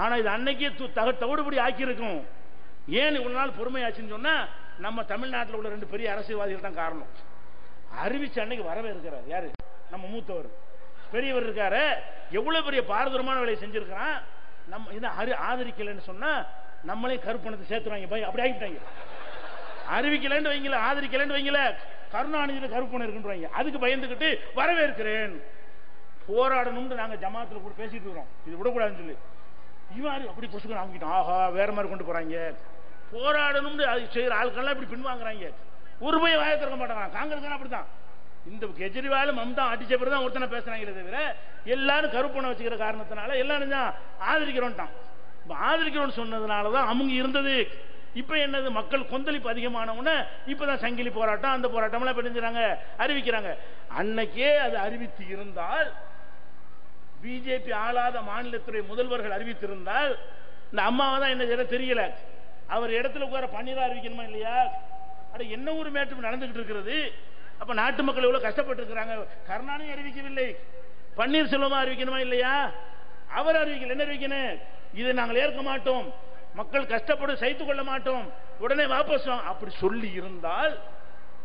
ஆனா இது அன்னைக்கே தவிடுபடி ஆக்கியிருக்கும். ஏன் இவ்வளவு நாள் பொறுமையாச்சுன்னு சொன்னா நம்ம தமிழ்நாட்டில் உள்ள 2 பெரிய அரசியல்வாதிகள் தான் காரணம். அறிவிச்ச அன்னைக்கு வரவே இருக்கிறார் யாரு? நம்ம மூத்தவர் பெரியவர் இருக்காரு. எவ்வளவு பெரிய பாரதூரமான வேலையை செஞ்சிருக்கிறான். நம்ம இதை ஆதரிக்கலன்னு சொன்னா நம்மளே கருப்பணத்தை சேர்த்துறாங்க. அப்படி ஆகிட்டாங்க. அறிவிக்கலன்னு வைங்கள, ஆதரிக்கலன்னு வைங்கள, கருணாநிதியில கருப்பணம் இருக்குன்றாங்க. அதுக்கு பயந்துகிட்டு வரவேற்கிறேன், போராடணும்னு நாங்க ஜமாத்துல கூட பேசிட்டு இருக்கிறோம். இது விடக்கூடாதுன்னு சொல்லி இவன் அப்படி புசுக்கு வாங்கிட்டோம். ஆஹா வேற மாதிரி கொண்டு போறாங்க. போராடணும்னு செய்யற ஆட்கள்லாம் இப்படி பின்வாங்குறாங்க. ஒரு போய் வாய திறக்க மாட்டாங்க. காங்கிரஸ் அப்படித்தான். இந்த கெஜ்ரிவால் மம்தா அடிச்ச பிறகு தான் ஒருத்தனை பேசுறாங்களே தவிர எல்லாரும் கருப்பணம் வச்சுக்கிற காரணத்தினால எல்லாரும் தான் ஆதரிக்கிறோன்ட்டான். ஆதரிக்கிறோன்னு சொன்னதுனாலதான் அவங்க இருந்தது. இப்ப என்னது, மக்கள் கொந்தளிப்பு அதிகமானவன இப்பதான் சங்கிலி போராட்டம் அந்த போராட்டம் எல்லாம் பிரிஞ்சுறாங்க, அறிவிக்கிறாங்க. அன்னைக்கே அது அறிவித்து இருந்தால், பிஜேபி ஆளாத மாநிலத்துறை முதல்வர்கள் அறிவித்திருந்தால், இந்த அம்மாவை தான் என்ன தெரியல, அவர் இடத்துல உட்கார பன்னீரா அறிவிக்கணுமா இல்லையா? அட என்ன ஒரு மேட்ரு நடந்துகிட்டு இருக்கிறது. அப்ப நாட்டு மக்கள் எவ்வளவு கஷ்டப்பட்டு இருக்கிறாங்க. கருணாநிதி அறிவிக்கவில்லை, பன்னீர்செல்வமா அறிவிக்கணுமா இல்லையா? அவர் அறிவிக்கல, என்ன அறிவிக்கணும்? இதை நாங்கள் ஏற்க மாட்டோம், மக்கள் கஷ்டப்பட்டு சகித்துக் கொள்ள மாட்டோம், உடனே வாபஸ் அப்படி சொல்லி இருந்தால்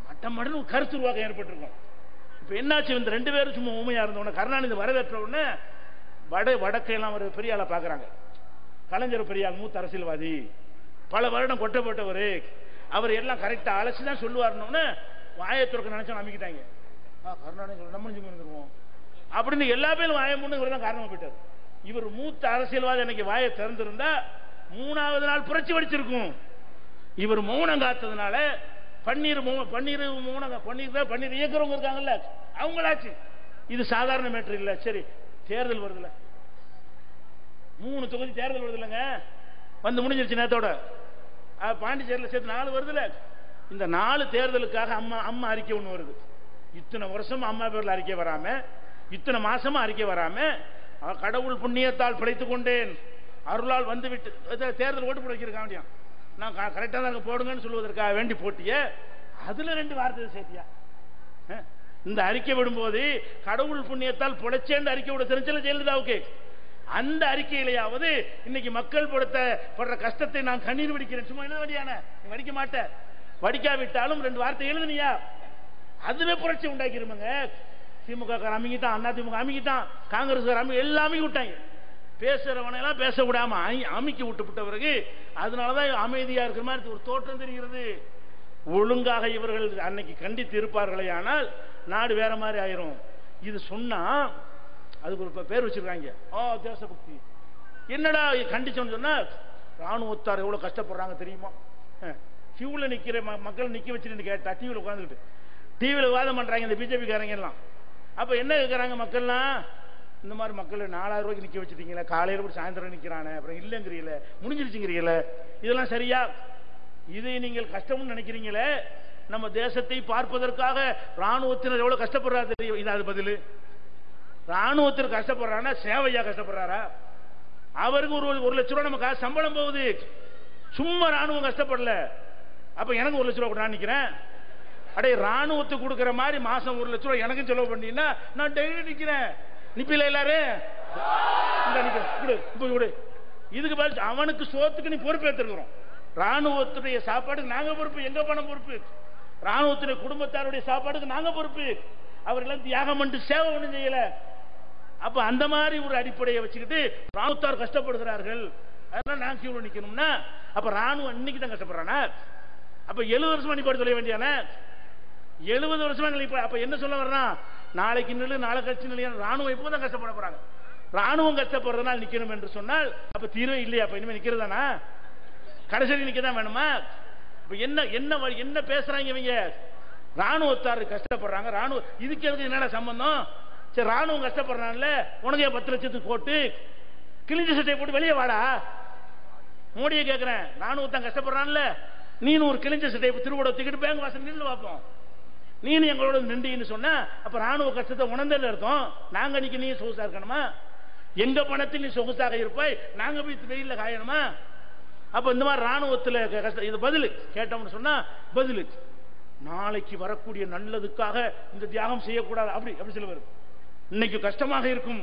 மட்டமடன்னு கருத்து உருவாக்கம் ஏற்பட்டிருக்கும். இப்ப என்னாச்சு, இந்த 2 பேரும் சும்மா ஊமையா இருந்தவன கருணாநிதி வரவேற்ற உடனே வடக்கையெல்லாம் ஒரு பெரிய ஆளா பாக்குறாங்க. கலைஞர் பெரிய ஆள், மூத்த அரசியல்வாதி, பல வருடம் கொட்டப்பட்டவர், அவர் எல்லாம் கரெக்டா அலசிதான் சொல்லுவாருன்னு வாயத்துறக்க நினைச்சா நம்பிக்கிட்டாங்க. கருணாநிதி நம்ம இருந்துருவோம் அப்படின்னு எல்லா பேரும் வாய முன்னு இவர் தான் காரணமா போயிட்டார். இவர் மூத்த அரசியல்வாதி அன்னைக்கு வாயை திறந்திருந்தா 3வது நாள் புரட்சி வடிச்சிருக்கும். இவர் மௌனம் காத்ததுனால பன்னீர் இயக்குறவங்க இருக்காங்கல்ல அவங்களாச்சு. இது சாதாரண மேட்டர் இல்ல. சரி, தேர்தல் வருதுல, 3 தொகுதி தேர்தல் வருது இல்லைங்க, வந்து முடிஞ்சிருச்சு நேரத்தோட. பாண்டிச்சேரியில் சேர்த்து 4 வருதுல. இந்த 4 தேர்தலுக்காக அம்மா அறிக்கை ஒண்ணு வருது. இத்தனை வருஷம் அம்மா பேர்ல அறிக்கை வராம, இத்தனை மாசமா அறிக்கை வராம, கடவுள் புண்ணியத்தால் பிழைத்துக் கொண்டேன், அருளால் வந்து விட்டு தேர்தல் ஓட்டு போட வைக்கிறேன், நான் கரெக்டா தான் போடுங்கன்னு சொல்லுவதற்காக வேண்டி போட்டிய அதுல 2 வார்த்தை சேர்த்தியா? இந்த அறிக்கை விடும்போது கடவுள் புண்ணியத்தால் பிழைச்சேன்னு அறிக்கை விட தெரிஞ்சல ஜெயலலிதாவுக்கு. அந்த அறிக்கையிலேயாவது இன்னைக்கு மக்கள் படுற கஷ்டத்தை நான் கண்ணீர் வடிக்கிறேன், சும்மா எழுத வேண்டியான நீ வடிக்க மாட்டேன், வடிக்காவிட்டாலும் 2 வார்த்தை எழுதுனியா, அதுவே புரட்சி உண்டாக்கிருமாங்க. திமுக அமைக்கிட்டான், அதிமுக அமைக்கிட்டான், காங்கிரஸ் எல்லாமே விட்டாங்க. பேசுறவனை எல்லாம் பேச விடாம அமைக்கி விட்டு பிறகு அதனாலதான் அமைதியா இருக்கிற மாதிரி ஒரு தோற்றம் தெரிகிறது. ஒழுங்காக இவர்கள் அன்னைக்கு கண்டித்து இருப்பார்களே ஆனால் நாடு வேற மாதிரி ஆயிரும். இது சொன்னா அதுக்கு ஒரு பேர் வச்சிருக்காங்க, தேசபக்தி. என்னடா கண்டிச்சோன்னு சொன்னா, ராணுவத்தார் எவ்வளவு கஷ்டப்படுறாங்க தெரியுமா, கியூல நிக்கிற மக்கள் நிக்க வச்சுட்டு கேட்டா டிவியில உட்காந்துக்கிட்டு டிவியில விவாதம் பண்றாங்க இந்த பிஜேபி காரங்க எல்லாம். அப்ப என்ன கேட்கறாங்க மக்கள்லாம், இந்த மாதிரி மக்கள் 4000 ரூபாய்க்கு நிக்க வச்சுட்டீங்களா, காலையில கூட சாயந்தரம் நிக்கிறானே, அப்புறம் இல்லங்கிறீங்கள, முடிஞ்சிருச்சுங்கிறீங்கள, இதெல்லாம் சரியா? இதை நீங்கள் கஷ்டம்னு நினைக்கிறீங்களே, நம்ம தேசத்தை பார்ப்பதற்காக ராணுவத்தினர் எவ்வளவு கஷ்டப்படுறாரு தெரியும். இது அது பதில். ராணுவத்திற்கு கஷ்டப்படுறானா சேவையா கஷ்டப்படுறாரா? அவருக்கு ஒரு 1 லட்சம் ரூபாய் நம்ம காசு சம்பளம் போகுது, சும்மா ராணுவம் கஷ்டப்படல. அப்ப எனக்கு 1 லட்சம் ரூபாய் கூட நிக்கிறேன். அடே ராணுவத்துக்கு கொடுக்கிற மாதிரி மாசம் 1 லட்சம் ரூபாய் எனக்கும் செலவு பண்ணீங்கன்னா நான் டெய்லி நிக்கிறேன். நிப்பில எல்லாரும் இதுக்கு பதில் அவனுக்கு சோத்துக்கு நீ பொறுப்பேற்றுக்கிறோம். ராணுவத்துடைய சாப்பாடுக்கு நாங்க பொறுப்பு, எங்க பணம் பொறுப்பு, ராணுவத்துடைய குடும்பத்தாருடைய சாப்பாடுக்கு நாங்க பொறுப்பு. அவர்கள் தியாகம் பண்ணி சேவை ஒண்ணும் செய்யல. அப்ப அந்த மாதிரி ஒரு அடிப்படையை வச்சுக்கிட்டு ராணுவத்தார் கஷ்டப்படுகிறார்கள், அதனால நான் கியூல நிக்கணும்னா அப்ப ராணுவம் இன்னைக்கு தான் கஷ்டப்படுறானா? அப்ப 70 வருஷமா நீ போட்டு சொல்ல வேண்டியான 70 வருஷமா அப்ப என்ன சொல்ல வர்றான், நாளைக்கு நிலை நாளை கட்சி நிலை ராணுவம் இப்போதான் கஷ்டப்பட போறாங்க. ராணுவம் கஷ்டப்படுறதுனால நிக்கணும் என்று சொன்னால் அப்ப தீர்வே இல்லையா? அப்ப இனிமே நிக்கிறதானா? கடைசி நிக்கதான் வேணுமா? என்ன பேசுறாங்க இவங்க? ராணுவத்தார் கஷ்டப்படுறாங்க, ராணுவம் இதுக்கு எதுக்கு என்னடா சம்பந்தம்? சரி, ராணுவம் கஷ்டப்படுறான்ல, உனக்கு 10 லட்சத்துக்கு போட்டு கிழிஞ்ச சட்டையை போட்டு வெளியே வாடா. மோடியை கேட்கிறேன், ராணுவத்தான் கஷ்டப்படுறான்ல, நீனு ஒரு கிழிஞ்ச சட்டையை திருவோட தூக்கிட்டு பேங்க் வாசல் நின்று பார்ப்போம், நீனு எங்களோட நின்றுன்னு சொன்ன அப்ப ராணுவ கஷ்டத்தை உணர்ந்தது அர்த்தம். நாங்க நிக்க நீ சொகுசா இருக்கணுமா? எங்க பணத்தில் நீ சொகுசாக இருப்பாய், நாங்க போய் வெயில்ல காயணுமா? அப்ப இந்த மாதிரி ராணுவத்தில் கஷ்டம். இது பதில் கேட்டோம்னு சொன்னா பதில், நாளைக்கு வரக்கூடிய நல்லதுக்காக இந்த தியாகம் செய்யக்கூடாது. அப்படி சில பேர் இன்னைக்கு கஷ்டமாக இருக்கும்,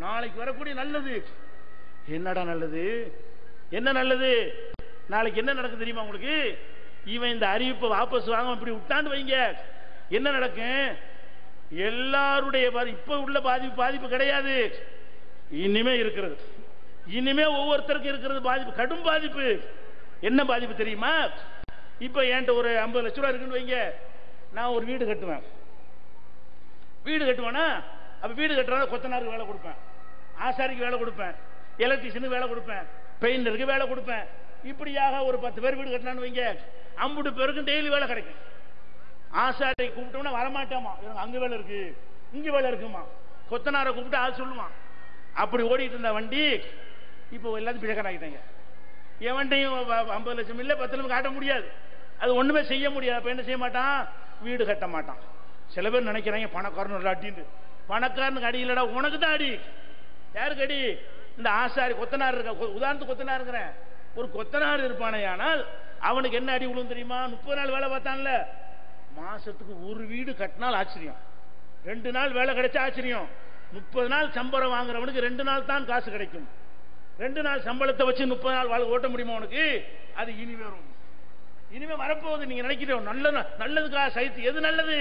நாளைக்கு வரக்கூடிய நல்லது என்னடா நல்லது, என்ன நல்லது? நாளைக்கு என்ன நடக்கும் தெரியுமா உங்களுக்கு? இவன் இந்த அறிவிப்பை வாபஸ் வாங்க இப்படி விட்டான்னு வைங்க, என்ன நடக்கும்? எல்லாருடைய இப்ப உள்ள பாதிப்பு கிடையாது, இனிமே இருக்கிறது. இனிமே ஒவ்வொருத்தருக்கும் இருக்கிறது பாதிப்பு, கடும் பாதிப்பு. என்ன பாதிப்பு தெரியுமா? இப்ப என்கிட்ட ஒரு 50 லட்சம் ரூபாய் இருக்குன்னு வைங்க, நான் ஒரு வீடு கட்டுவேன். வீடு கட்டுவேன்னா அப்ப வீடு கட்டுறதா கொத்தனாருக்கு வேலை கொடுப்பேன், ஆசாரிக்கு வேலை கொடுப்பேன், எலக்ட்ரிஷியனுக்கு வேலை கொடுப்பேன், பெயிண்டருக்கு வேலை கொடுப்பேன். இப்படியாக ஒரு 10 பேர் வீடு கட்டினான்னு வைங்க, 50 பேருக்கும் டெய்லி வேலை கிடைக்கும். ஆசாரியை கூப்பிட்டோம்னா வரமாட்டாமா, அங்க வேலை இருக்கு இங்க வேலை இருக்குமா. கொத்தனாரை கூப்பிட்டு ஆள் சொல்லுவான். அப்படி ஓடிட்டு இருந்த வண்டி இப்போ எல்லாத்தையும் பிழைக்கார ஆகிட்டாங்க. எவன்ட்டையும் 50 லட்சம் இல்லை 10 லட்சம் காட்ட முடியாது, அது ஒண்ணுமே செய்ய முடியாது. அப்ப என்ன செய்ய மாட்டான்? வீடு கட்ட மாட்டான். சில பேர் நினைக்கிறாங்க பணக்காரன் அடின்னு. பணக்காரனுக்கு அடி இல்லடா, உனக்கு தான் அடி. யாருக்கு அடி? இந்த ஆசாரி கொத்தனார் இருக்க, உதாரணத்துக்கு கொத்தனாருங்கிறேன். ஒரு கொத்தனார் இருப்பானே, ஆனால் அவனுக்கு என்ன அடி விழும் தெரியுமா? 30 நாள் வேலை பார்த்தான்ல, மாசத்துக்கு ஒரு வீடு கட்டினால் ஆச்சரியம், 2 நாள் வேலை கிடைச்சா ஆச்சரியம். 30 நாள் சம்பளம் வாங்குறவனுக்கு 2 நாள் தான் காசு கிடைக்கும். 2 நாள் சம்பளத்தை வச்சு 30 நாள் வாழ்க்கை ஓட்ட முடியுமா உனக்கு? அது இனி வரும், இனிமே வரப்போகுது. நீங்க நினைக்கிறோம் நல்லதுக்காக சகித்து, எது நல்லது?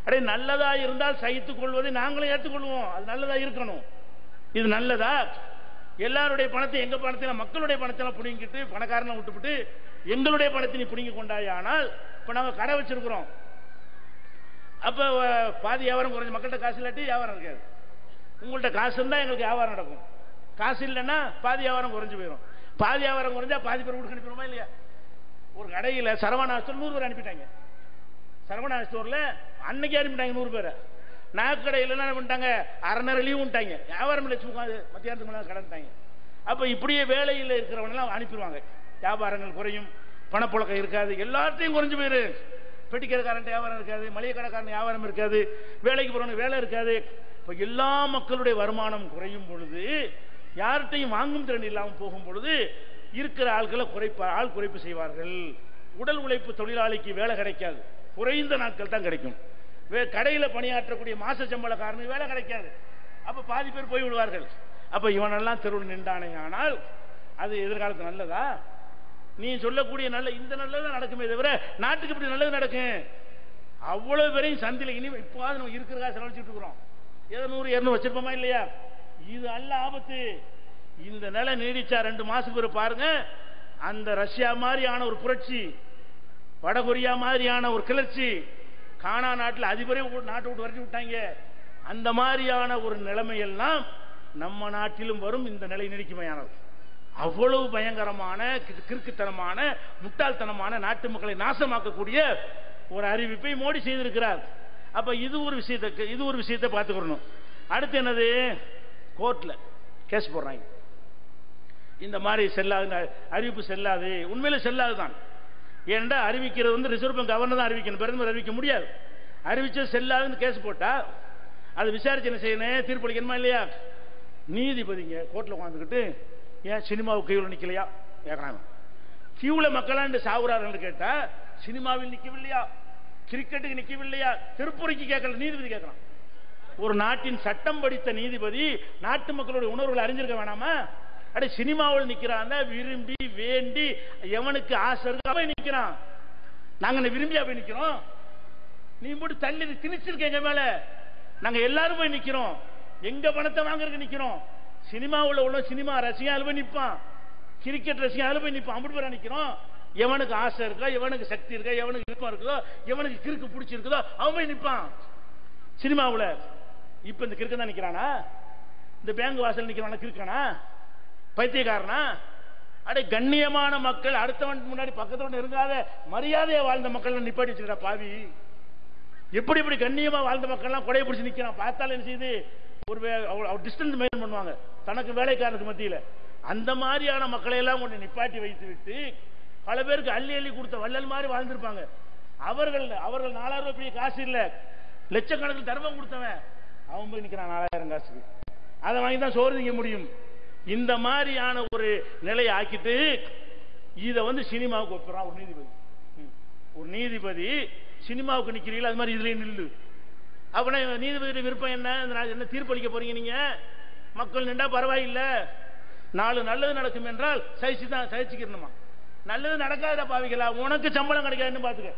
அடே நல்லதா இருந்தால் சகித்துக் கொள்வதை நாங்களும் ஏற்றுக்கொள்வோம், அது நல்லதா இருக்கணும். இது நல்லதா? எல்லாருடைய பணத்தை, எங்க பணத்தை, மக்களுடைய பணத்தை புடிங்கிட்டு பணக்காரனை விட்டுவிட்டு எங்களுடைய பணத்தை நீ புடிங்கி கொண்டாய். ஆனால் இப்ப நாங்க கடை வச்சிருக்கிறோம், அப்ப பாதி வியாபாரம் குறைஞ்ச, மக்கள்கிட்ட காசு இல்லாட்டி வியாபாரம் இருக்காது. உங்கள்கிட்ட காசு இருந்தா எங்களுக்கு வியாபாரம் நடக்கும், காசு இல்லைன்னா பாதி வியாபாரம் குறைஞ்சு போயிடும். பாதி வியாபாரம் குறைஞ்சா பாதி பேர் வீட்டுக்கு அனுப்பிடுமா இல்லையா? ஒரு கடையில் சரவணா ஸ்டோர் 100 பேர் அனுப்பிட்டாங்க. சரவணா ஸ்டோர்ல அன்னைக்கு அனுப்பிட்டாங்க 100 பேரை. நாக்கடையில் என்ன பண்ணிட்டாங்க? அரை நேரம் லீவு விட்டாங்க, வியாபாரம் இல்லை, உட்காந்து மத்தியானத்துக்கு மேலே கடன்ட்டாங்க. அப்ப இப்படியே வேலையில் இருக்கிறவனெல்லாம் அனுப்பிடுவாங்க, வியாபாரங்கள் குறையும், பணப்புழக்கம் இருக்காது, எல்லாத்தையும் குறைஞ்சு போயிரு. பெட்டிக்கடைக்காரன் வியாபாரம் இருக்காது, மளிகை கடைக்காரன் வியாபாரம் இருக்காது, வேலைக்கு போறவனுக்கு வேலை இருக்காது. இப்ப எல்லா மக்களுடைய வருமானம் குறையும் பொழுது, யார்கிட்டையும் வாங்கும் திறன் இல்லாமல் போகும் பொழுது இருக்கிற ஆட்களை ஆள் குறைப்பு செய்வார்கள். உடல் உழைப்பு தொழிலாளிக்கு வேலை கிடைக்காது, குறைந்த நாட்கள் தான் கிடைக்கும். கடையில் பணியாற்றக்கூடிய மாச சம்பளக்காரனுக்கு வேலை கிடைக்காது, அப்ப பாதி பேர் போய் விடுவார்கள். அப்ப இவனெல்லாம் தெருவில் நின்றானே, ஆனால் அது எதிர்காலத்து நல்லதா? நீ சொல்லக்கூடிய நல்ல இந்த நல்லது நடக்குமே தவிர நாட்டுக்கு இப்படி நல்லது நடக்கும்? அவ்வளவு பேரையும் சந்தில இனி இப்போது நம்ம இருக்கிறதா செலவழிச்சுட்டு இருக்கிறோம். ஏதோ 100 200 வச்சிருப்போமா இல்லையா? இது அல்ல ஆபத்து. இந்த நிலை நீடிச்சா 2 மாசத்துக்கு பிறகு பாருங்க, அந்த ரஷ்யா மாதிரியான ஒரு புரட்சி, வடகொரியா மாதிரியான ஒரு கிளர்ச்சி, கானா நாட்டில் அதிபரே நாட்டை விட்டு வரட்டி விட்டாங்க. அந்த மாதிரியான ஒரு நிலைமையெல்லாம் நம்ம நாட்டிலும் வரும். இந்த நிலை நீடிக்குமையானது. அவ்வளவு பயங்கரமான கிறுக்குத்தனமான முட்டாள்தனமான நாட்டு மக்களை நாசமாக்கக்கூடிய ஒரு அறிவிப்பை மோடி செய்திருக்கிறார். அப்ப இது ஒரு விஷயத்தை பார்த்துக்கணும். அடுத்து என்னது? கோர்ட்ல கேஸ் போடுறாங்க, இந்த மாதிரி செல்லாது, அறிவிப்பு செல்லாது. உண்மையில செல்லாதுதான். ஏன்டா அறிவிக்கிறது ரிசர்வ் பேங்க் கவர்னர் தான் அறிவிக்கணும், பிரதமர் அறிவிக்க முடியாது. அறிவிச்சது செல்லாதுன்னு கேஸ் போட்டா அது விசாரிச்சு என்ன செய்யணும்? தீர்ப்பளிக்கணுமா இல்லையா? நீதிபதிங்க கோர்ட்ல உட்காந்துக்கிட்டு ஏன் சினிமாவுக்கு கியூவில் நிக்கலையா கேட்கறாங்க. கியூல மக்களாண்டு சாவுறார்கள் கேட்டா சினிமாவில் நிக்கவில்லையா, கிரிக்கெட்டுக்கு நிக்கவில்லையா, திருப்பூரிக்கு கேட்கல, நீதிபதி கேட்கலாம். ஒரு நாட்டின் சட்டம் படித்த நீதிபதி நாட்டு மக்களுடைய உணர்வுகளை அறிஞ்சிருக்க வேணாமா? அட சினிமாவில் நிக்கிறான், விரும்பி வேண்டி எவனுக்கு ஆசை இருக்கு அவன் நிக்கிறான். நாங்க விரும்பியா போய் நிக்கிறோம்? நீ போட்டு தள்ளி திணிச்சிருக்க எங்க மேல, நாங்க எல்லாரும் போய் நிக்கிறோம். எங்க பணத்தை வாங்குறதுக்கு நிக்கிறோம். சினிமாவில் உள்ள சினிமா ரசிகன் அதுல போய் நிற்பான், கிரிக்கெட் ரசிகன் அதுல போய் நிற்பான். அப்படி பேர் நிக்கிறோம். எவனுக்கு ஆசை இருக்கோ, எவனுக்கு சக்தி இருக்கோ, எவனுக்கு விருப்பம் இருக்குதோ, எவனுக்கு கிறுக்கு பிடிச்சிருக்குதோ அவன் போய் நிற்பான் சினிமாவில். இப்ப இந்த கிறுக்கு தான் நிக்கிறானா? இந்த பேங்க் வாசல் நிக்கிறானா கிறுக்கானா? பைத்தியக்காரனா? அடே கண்ணியமான மக்கள், அடுத்தவன் முன்னாடி பக்கத்தவன் இருக்காத மரியாதையை வாழ்ந்த மக்கள் நிப்பாட்டி வச்சுக்கிறா பாவி. எப்படி இப்படி கண்ணியமா வாழ்ந்த மக்கள்லாம் கொடையை பிடிச்சி நிக்கிறான். பார்த்தாலும் என்ன செய்யுது? ஒரு டிஸ்டன்ஸ் மெயின்டைன் பண்ணுவாங்க தனக்கு வேலைக்காரனுக்கு மத்தியில். அந்த மாதிரியான மக்களை எல்லாம் கொண்டு நிப்பாட்டி வைத்து விட்டு பல பேருக்கு அள்ளி அள்ளி கொடுத்த வள்ளல் மாதிரி வாழ்ந்திருப்பாங்க. அவர்கள் 4000 ரூபாய் காசு இல்ல, லட்சக்கணக்கில் தர்மம் கொடுத்தவன் அவன் போய் நிக்கிறான் 4000 காசுக்கு. அதை வாங்கி தான் சோறு திங்க முடியும். இந்த மாதிரியான ஒரு நிலையை ஆக்கிட்டு இதை சினிமாவுக்கு ஒப்புறான் ஒரு நீதிபதி. ஒரு நீதிபதி சினிமாவுக்கு நிக்கிறீங்களா, அது மாதிரி இதுலயும் நில்லு. அப்படின்னா நீதிபதி விருப்பம் என்ன? என்ன தீர்ப்பளிக்க போறீங்க? நீங்க மக்கள் நின்றா பரவாயில்ல, நாலு நல்லது நடக்கும் என்றால் சகிச்சுக்கணுமா? நல்லது நடக்காத பாவிகளா, உனக்கு சம்பளம் கிடைக்காதுன்னு பாத்துக்க.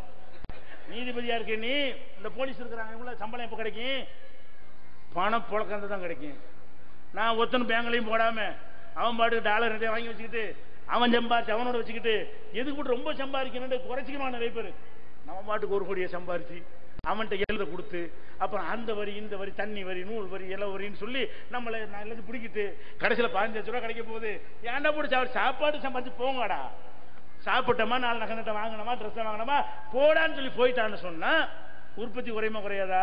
நீதிபதியா இருக்க நீ, இந்த போலீஸ் இருக்கிறாங்க, சம்பளம் எப்ப கிடைக்கும்? பணம் புழக்கந்து தான் கிடைக்கும். நான் ஒத்தனும் பேங்க்லையும் போடாம அவன் பாட்டுக்கு டாலர் நிறைய வாங்கி வச்சுக்கிட்டு அவன் சம்பாரிச்சு அவனோட வச்சுக்கிட்டு எதுக்கு போட்டு ரொம்ப சம்பாதிக்கணும் குறைச்சிக்கணும். நிறைய பேர் நம்ம பாட்டுக்கு 1 கோடியை சம்பாரிச்சு அவன்கிட்ட எழுத கொடுத்து அப்புறம் அந்த வரி இந்த வரி தண்ணி வரி நூல் வரி இலை வரின்னு சொல்லி நம்மளை நல்லது பிடிக்கிட்டு கடைசியில் 15 லட்ச ரூபா கிடைக்க போகுது. ஏன்டா போட்டு சாப்பாடு சம்பாதிச்சு போங்கடா, சாப்பிட்டோமா 4 நகை வாங்கினோமா ட்ரெஸ் வாங்கினோமா போடான்னு சொல்லி போயிட்டான்னு சொன்னா உற்பத்தி குறையுமா குறையாதா?